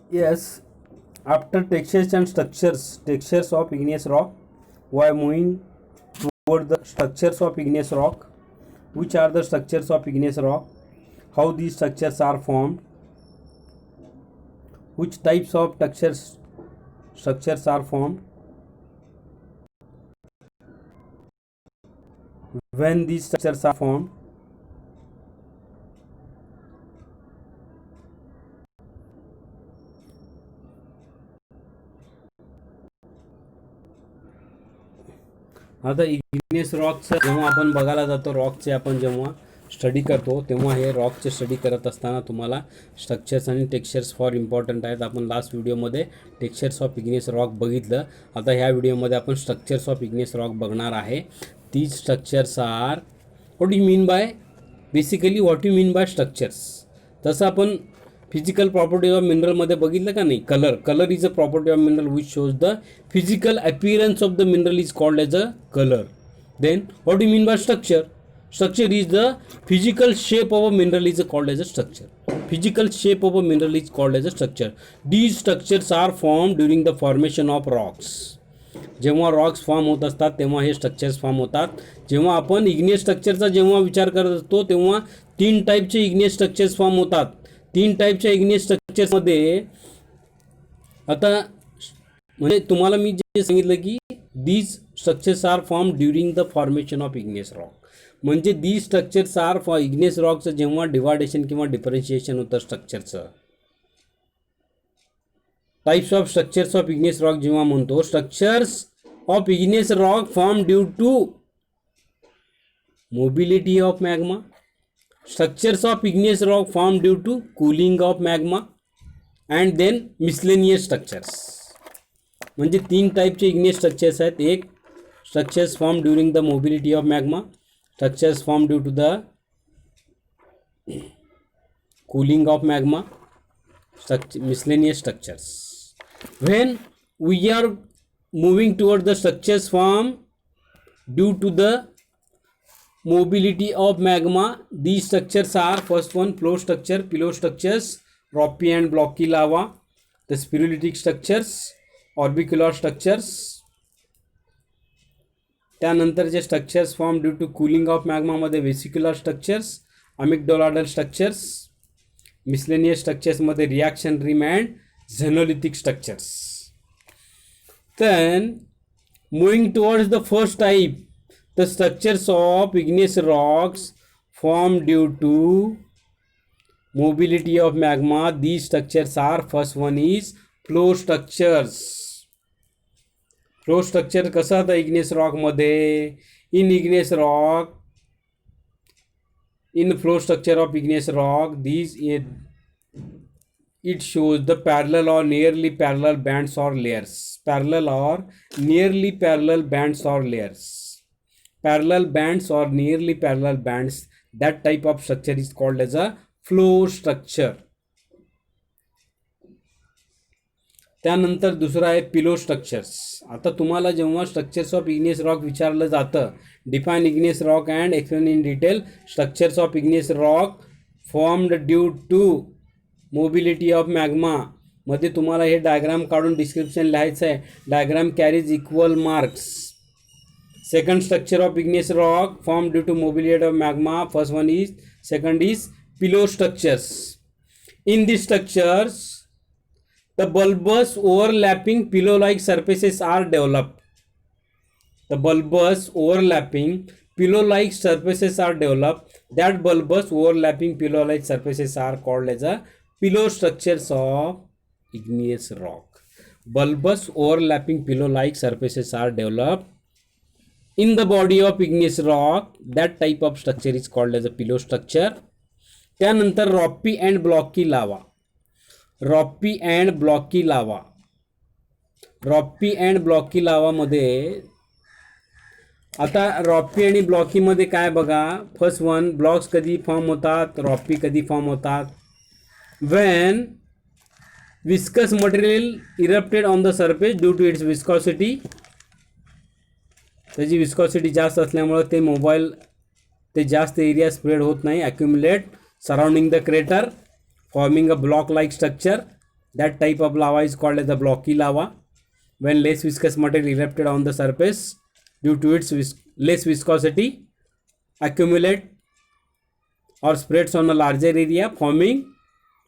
Yes, after textures of igneous rock, we are moving toward the structures of igneous rock. Which are the structures of igneous rock? How these structures are formed? Which types of structures are formed? When these structures are formed? आता igneous रॉकचं जेव्हा आपण बघायला जातो, रॉकचे आपण जेव्हा study करतो तेव्हा हे रॉकचे स्टडी करत असताना तुम्हाला स्ट्रक्चर्स आणि टेक्स्चर्स फॉर इम्पॉर्टंट आहेत. आपण लास्ट व्हिडिओमध्ये टेक्स्चर्स ऑफ इग्नियस रॉक बघितलं. आता ह्या व्हिडिओमध्ये आपण स्ट्रक्चर्स ऑफ इग्नियस रॉक बघणार आहे. these structures are, what do you mean by, basically what you mean by structures. तसं आपण फिजिकल प्रॉपर्टीज ऑफ मिनरलमध्ये बघितलं का नाही. Colour is a property of mineral which shows the physical appearance of the mineral is called as a colour. Then what you mean by structure is the physical shape of a mineral is called as a structure. Physical shape of a mineral is called as a structure. These structures are form during the formation of Roxx. जेव्हा Roxx form होत असतात तेव्हा हे structures form होतात. जेव्हा आपण igneous स्ट्रक्चरचा जेव्हा विचार करत असतो तेव्हा 3 टाईपचे इग्नियस स्ट्रक्चर्स फॉर्म होतात. 3 टाईपच्या इग्नियस स्ट्रक्चर्समध्ये आता म्हणजे तुम्हाला मी जे सांगितलं की these structures are form during the formation of igneous rock. म्हणजे these structures are for igneous रॉकचं जेव्हा डिवायडेशन किंवा डिफरन्शिएशन होतं स्ट्रक्चरचं. Types of structures of igneous rock जेव्हा म्हणतो, structures of igneous rock form due to mobility of magma. Structures of igneous rock form due to cooling of magma and then miscellaneous structures. म्हणजे 3 टाईपचे igneous structures आहेत. एक structures form during the mobility of magma, structures form due to the cooling of magma, miscellaneous structures. When we are moving toward the structures formed due to the mobility of magma, these structures are, first one, flow structure, pillow structures, rocky and blocky lava, the spherulitic structures, orbicular structures. त्यानंतरचे structures form due to cooling of मॅग्मामध्ये vesicular structures, amygdaloidal structures. Miscellaneous स्ट्रक्चर्समध्ये reaction rim and xenolithic structures. then moving towards the first type, the structures of igneous rocks formed due to mobility of magma. These structures are, first one is flow structures. flow structure कसं आता igneous rock मध्ये, in igneous rock, in the flow structure of igneous rock, it shows the parallel or nearly parallel bands or layers. Parallel or nearly parallel bands or layers. Parallel bands or nearly parallel bands, that type of structure is called as a flow structure. त्यानंतर दुसरा आहे पिलो structures. आता तुम्हाला जेव्हा structures of igneous rock विचारलं जातं, define igneous rock and explain in detail. Structures of igneous rock formed due to mobility of magma मध्ये तुम्हाला हे डायग्राम काढून डिस्क्रिप्शन लिहायचं आहे. Diagram carries equal marks. Second structure of igneous rock form due to mobility of magma, first one is, second is pillow structures. In this structures the bulbous overlapping pillow-like surfaces are developed. The bulbous overlapping pillow-like surfaces are developed. That bulbous overlapping pillow-like surfaces are called as a pillow structures of igneous rock. Bulbous overlapping pillow-like surfaces are developed in the body of igneous rock. That type of structure is called as a pillow structure. त्यानंतर rocky and blocky lava. Ropy and blocky lava. Ropy and blocky लावामध्ये आता रॉपी आणि ब्लॉकीमध्ये काय बघा, first one, blocks कधी form होतात, ropy कधी form होतात. When viscous material erupted on the surface due to its viscosity. त्याची विस्कॉसिटी जास्त असल्यामुळे ते जास्त एरिया स्प्रेड होत नाही, accumulate surrounding the crater, forming a block like structure. That type of lava is called as the blocky lava. When less viscous material erupted on the surface due to its less viscosity, accumulate or spreads on a larger area, forming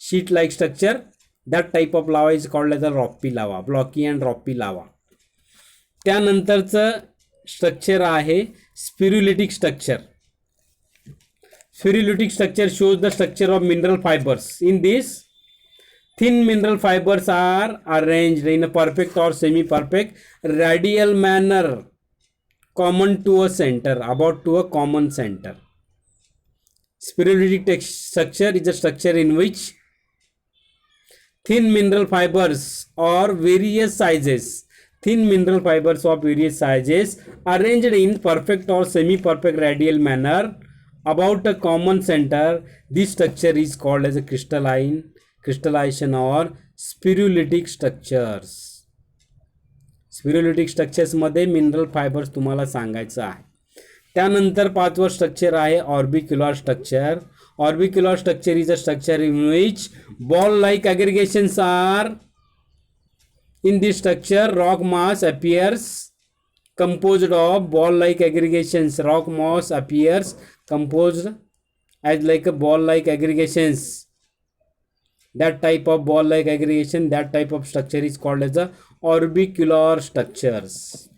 sheet-like structure. That type of lava is called as the rocky lava, blocky and rocky lava. त्यानंतरचं structure आहे स्पिरुलिटिक structure. Spherulitic structure shows the structure of mineral fibers. In this, thin mineral fibers are arranged in a perfect or semi-perfect radial manner, common to a center, about to a common center. Spherulitic structure is a structure in which thin mineral fibers or various sizes, thin mineral fibers of various sizes arranged in perfect or semi-perfect radial manner about a common center. This structure is called as a crystallization or spherulitic structures. Spherulitic structures मध्ये mineral fibres तुम्हाला सांगायचं आहे. त्यानंतर पाचवं structure आहे orbicular structure. Orbicular structure is a structure in which ball like aggregations are in this structure. Rock mass appears composed of ball like aggregations. Rock mass appears composed as like a ball like aggregations. That type of ball like aggregation, that type of structure is called as the orbicular structures.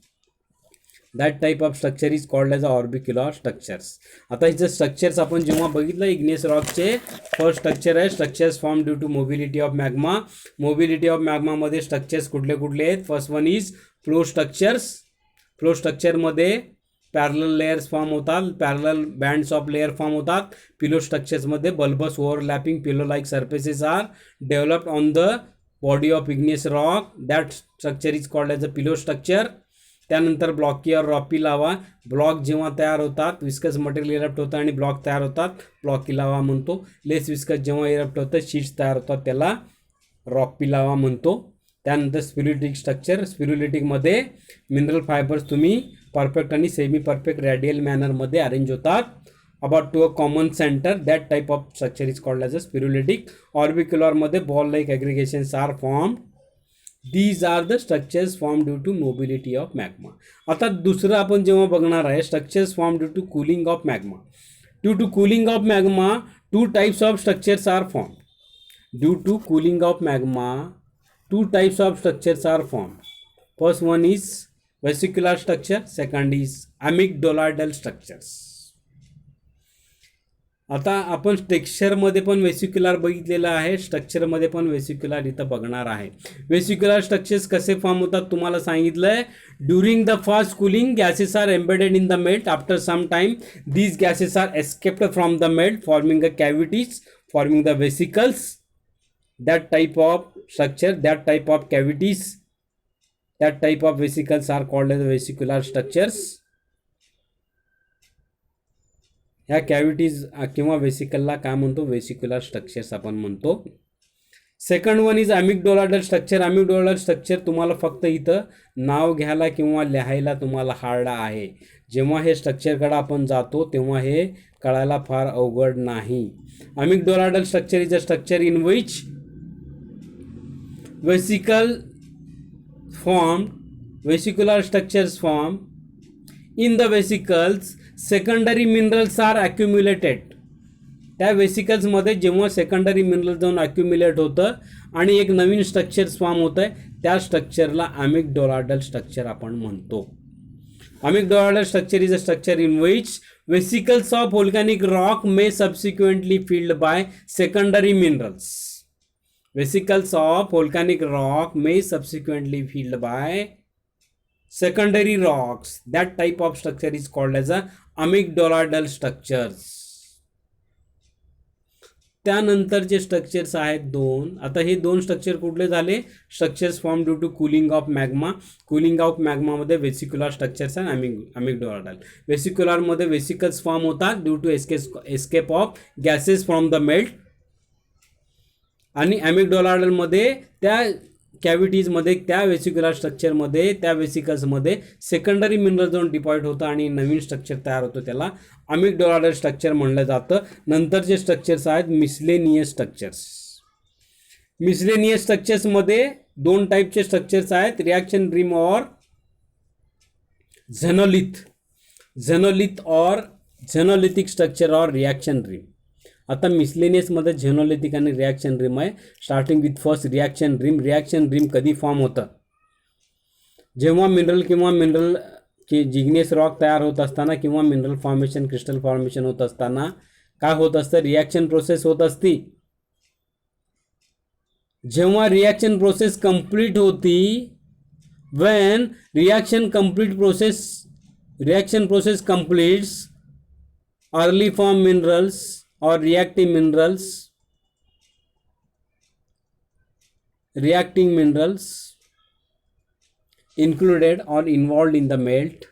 That type of structure is called as the orbicular structures. आता इथे structures आपण जेव्हा बघितलं igneous रॉकचे first structure आहे structures form due to mobility of magma. Mobility of magma मध्ये structures कुठले कुठले आहेत. First one is flow structures. Flow स्ट्रक्चरमध्ये पॅरलल लेयर्स फॉर्म होतात, parallel bands of layer form होतात. पिलो स्ट्रक्चर्समध्ये bulbous overlapping pillow like surfaces are developed on the body of igneous rock. That structure is called as a pillow structure. त्यानंतर blocky और rocky lava. Block जेव्हा तयार होतात viscous material erupt होतं आणि block तयार होतात ब्लॉकी लावा म्हणतो. लेस विस्कस जेव्हा इरप्ट होतं शीट्स तयार होतात त्याला रॉकी लावा म्हणतो. त्यानंतर स्पिरुलिटिक स्ट्रक्चर. स्पिरुलिटिकमध्ये मिनरल फायबर्स तुम्ही परफेक्ट आणि सेमी परफेक्ट रॅडियल मॅनरमध्ये अरेंज होतात about to a common centre. That type of structure is called as a spherulitic. ऑर्बिक्युलरमध्ये ball like aggregations are form. These are the structures form due to mobility of magma. आता दुसरं आपण जेव्हा बघणार आहे structures form due to cooling of magma. Due to cooling of magma two types of structures are form. Due to cooling of magma two types of structures are formed. First one is vesicular structure, second is amygdaloidal structures. आता आपण टेक्स्चरमध्ये पण वेसिक्युलर बघितलेलं आहे, स्ट्रक्चरमध्ये पण वेसिक्युलर इथं बघणार आहे. वेसिक्युलर स्ट्रक्चर्स कसे फॉर्म होतात तुम्हाला सांगितलंय. During the fast cooling gases are embedded in the melt. After some time these gases are escaped from the melt forming a cavities forming the vesicles. That type of structure, that type of cavities, that type of vesicles are called as vesicular structures. ह्या cavities किंवा वेसिकलला काय म्हणतो vesicular structures आपण म्हणतो. Second one is amygdaloidal structure. Amygdaloidal structure तुम्हाला फक्त इथं नाव घ्यायला किंवा लिहायला तुम्हाला हार्ड आहे. जेव्हा हे स्ट्रक्चरकडे आपण जातो तेव्हा हे कळायला फार अवघड नाही. Amygdaloidal structure is a structure in which vesicular structures form. In the vesicles secondary minerals are accumulated. त्या वेसिकल्स मध्ये जेव्हा सेकंडरी मिनरल जाऊन अक्युम्युलेट होतं आणि एक नवीन स्ट्रक्चर फॉर्म होतंय त्या स्ट्रक्चरला अमिग्डोलायडल स्ट्रक्चर आपण म्हणतो. Amygdaloidal structure is a structure in which vesicles of volcanic rock may subsequently filled by secondary minerals. Vesicles of volcanic rock may subsequently filled by secondary rocks. That type of structure is called as a amygdaloidal structures. त्यानंतर जे structures आहेत दोन. आता हे दोन structure कुठले झाले structures form due to cooling of magma. Cooling of मॅग्मामध्ये वेसिक्युलर स्ट्रक्चर्स आणि अमिग्डोलायडल. वेसिक्युलरमध्ये वेसिकल्स फॉर्म होतात due to escape of gases from the melt. आणि अमिग्डोलायडलमध्ये त्या कॅव्हिटीजमध्ये त्या वेसिक्युलर स्ट्रक्चरमध्ये त्या वेसिकल्समध्ये सेकंडरी मिनरल जाऊन डिपॉझिट होतं आणि नवीन स्ट्रक्चर तयार होतं त्याला अमिग्डोलायडल स्ट्रक्चर म्हणलं जातं. नंतर जे स्ट्रक्चर्स आहेत मिसलेनियस स्ट्रक्चर्स. मिसलेनियस स्ट्रक्चर्समध्ये दोन टाईपचे स्ट्रक्चर्स आहेत, रिॲक्शन रिम और झेनोलिथ और झेनोलिथिक स्ट्रक्चर और रिॲक्शन रिम. आता मिसलेनियसमध्ये झेनोलिथिक आणि रिॲक्शन रिम आहे. Starting with first reaction rim. Reaction rim कधी फॉर्म होतं? जेव्हा मिनरल किंवा मिनरल की जिग्नेस रॉक तयार होत असताना किंवा मिनरल फॉर्मेशन क्रिस्टल फॉर्मेशन होत असताना काय होत असतं? रिॲक्शन प्रोसेस होत असती. जेव्हा रिॲक्शन प्रोसेस कंप्लीट होती, when reaction process completes, early form minerals or reacting minerals included or involved in the melt.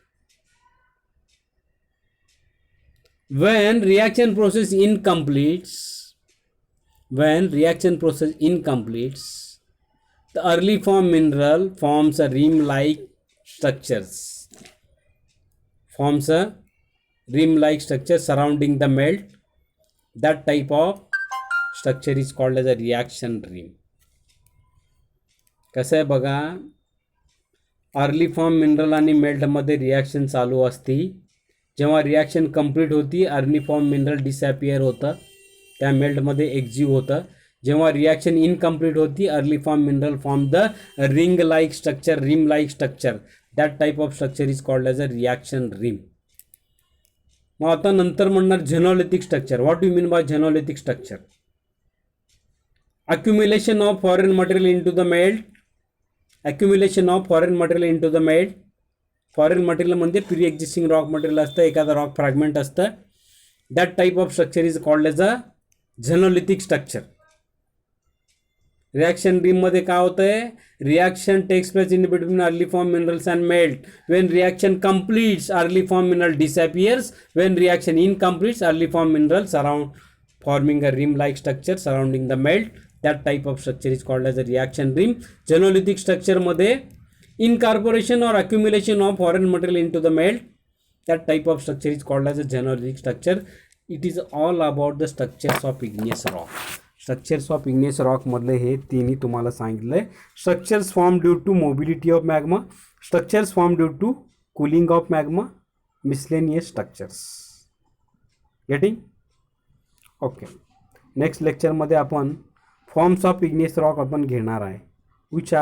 When reaction process incompletes, the early form mineral forms a rim-like structure surrounding the melt. That type of structure is called as a reaction rim. कसं आहे बघा, early form mineral आणि मेल्टमध्ये reaction चालू असती. जेव्हा reaction complete होती, early form mineral डिसॅपियर होतं, त्या मेल्टमध्ये एक्झिव होतं. जेव्हा रिॲक्शन इनकम्प्लीट होती, early form mineral form the ring like structure. That type of structure is called as a reaction rim. मग आता नंतर म्हणणार xenolithic structure. What do mean by xenolithic structure? accumulation of foreign material into the melt. Foreign material म्हणजे pre existing rock material असतं, एखादा rock fragment असतं. That type of structure is called as a xenolithic structure. Reaction रिममध्ये काय होतंय? Reaction takes place in between early form minerals and melt. When reaction completes, early form mineral disappears. When reaction incompletes, early form mineral forming a rim-like structure surrounding the melt. That type of structure is called as a reaction rim. Genolithic structure मध्ये incorporation or accumulation of foreign material into the melt. That type of structure is called as a genolithic structure. It is all about the structures of igneous rock. Structures of igneous rock मधले हे तिन्ही तुम्हाला सांगितलंय. Structures formed due to mobility of magma. Structures formed due to cooling of magma. Miscellaneous structures. Getting? Okay. Next लेक्चरमध्ये आपण forms of igneous rock आपण घेणार आहे. विच